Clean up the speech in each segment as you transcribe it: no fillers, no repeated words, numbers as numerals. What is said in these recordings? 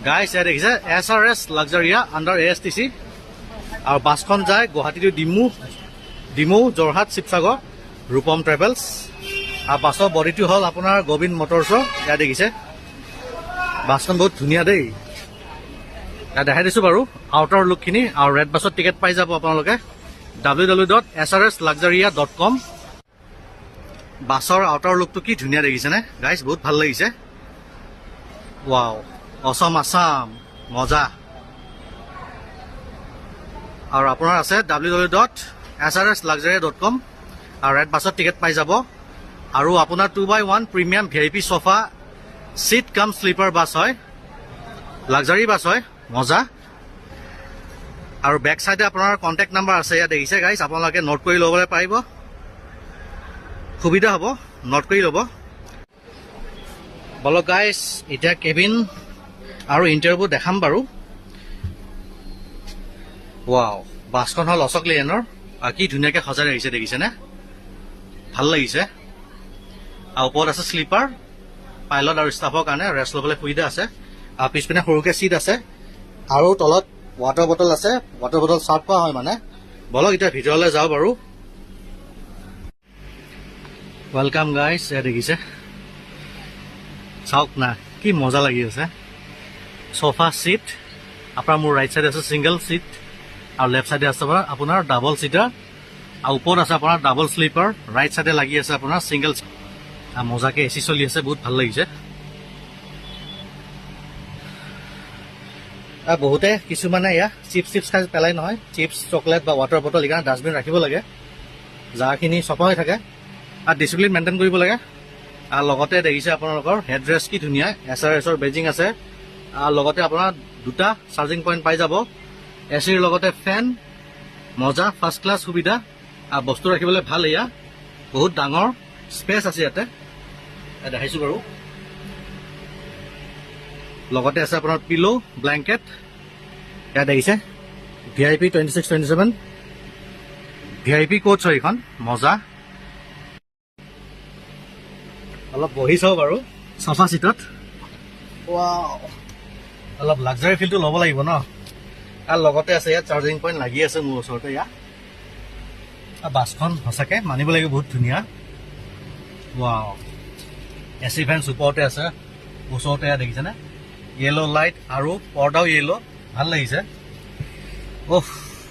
গাইছ ইয়াত দেখিছে SRS লাক্সাৰিয়া আণ্ডাৰ ASTC আৰু বাছখন যায় গুৱাহাটী টু ডিমৌ যোৰহাট শিৱসাগৰ ৰূপম ট্ৰেভেলছ আৰু বাছৰ বডিটো হ'ল আপোনাৰ গোবিন্দ মটৰ্ছৰ। ইয়াত দেখিছে বাছখন বহুত ধুনীয়া দেই। ইয়াত দেখাই দিছোঁ বাৰু আউটাৰ লুকখিনি। আৰু ৰেড বাছত টিকেট পাই যাব আপোনালোকে www.srsluxuria.com। বাছৰ আউটাৰ লুকটো কি ধুনীয়া দেখিছেনে গাইছ, বহুত ভাল লাগিছে। ৱাও, অসম আছাম, মজা। আৰু আপোনাৰ আছে www.srsluxuria.com আৰু ৰেড বাছত টিকেট পাই যাব। আৰু আপোনাৰ 2x1 প্ৰিমিয়াম VIP চফা চিট কাম শ্লিপাৰ বাছ হয়, লাক্সাৰী বাছ হয়, মজা। আৰু বেক চাইডে আপোনাৰ কণ্টেক্ট নাম্বাৰ আছে ইয়াত দেখিছে গাইছ, আপোনালোকে নোট কৰি ল'বলৈ পাৰিব, সুবিধা হ'ব, নোট কৰি ল'ব। বলক গাইছ এতিয়া কেবিন আৰু ইণ্টাৰভিউ দেখাম বাৰু। ৱাও, বাছখন হ'ল অশোক লেনৰ আৰু কি ধুনীয়াকৈ সজাই ৰাখিছে দেখিছেনে, ভাল লাগিছে। আৰু ওপৰত আছে শ্লিপাৰ, পাইলট আৰু ষ্টাফৰ কাৰণে ৰেষ্ট ল'বলৈ সুবিধা আছে। আৰু পিছপিনে সৰুকৈ চিট আছে আৰু তলত ৱাটাৰ বটল আছে, ৱাটাৰ বটল চাৰ্ভ কৰা হয় মানে। বলক এতিয়া ভিতৰলৈ যাওঁ বাৰু। ৱেলকাম গাইছ, এয়া দেখিছে চাওক না কি মজা লাগি আছে। চফা চিট আপোনাৰ মোৰ ৰাইট চাইডে আছে ছিংগল চিট আৰু লেফ্ট চাইডে আছে আপোনাৰ ডাবল চিটাৰ আৰু ওপৰত আছে আপোনাৰ ডাবল শ্লিপাৰ। ৰাইট চাইডে লাগি আছে আপোনাৰ ছিংগল। মজাকে AC চলি আছে, বহুত ভাল লাগিছে। বহুতে কিছুমানে এয়া চিপছ খাই পেলাই নহয়, চিপছ চকলেট বা ৱাটাৰ বটল এইকাৰণে ডাষ্টবিন ৰাখিব লাগে, যাৰখিনি চফা হৈ থাকে আৰু ডিচিপ্লিন মেইনটেইন কৰিব লাগে। আৰু লগতে দেখিছে আপোনালোকৰ হেডৰেষ্ট কি ধুনীয়া, SRSৰ বেজিং আছে। আৰু লগতে আপোনাৰ দুটা চাৰ্জিং পইণ্ট পাই যাব, ACৰ লগতে ফেন, মজা ফাৰ্ষ্ট ক্লাছ সুবিধা। আৰু বস্তু ৰাখিবলৈ ভাল, এয়া বহুত ডাঙৰ স্পেচ আছে ইয়াতে, দেখাইছোঁ বাৰু। লগতে আছে আপোনাৰ পিলো, ব্লেংকেট। ইয়াত দেখিছে VIP 2627 VIP কোচ হয় এইখন, মজা। অলপ বহি চাওঁ বাৰু চফা চিটত। ৱাও, অলপ লাক্সাৰী ফিলটো ল'ব লাগিব ন। আৰু লগতে আছে ইয়াত চাৰ্জিং পইণ্ট লাগি আছে মোৰ ওচৰতে। ইয়াত বাছখন সঁচাকৈ মানিব লাগিব, বহুত ধুনীয়া। ৱাও, AC ফেন ওপৰতে আছে, ওচৰতে দেখিছেনে য়েলো লাইট আৰু পৰ্দাও য়েলো, ভাল লাগিছে।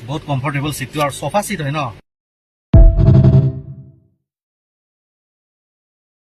বহুত কমফৰ্টেবল চিটটো আৰু চফা চিট হয় ন।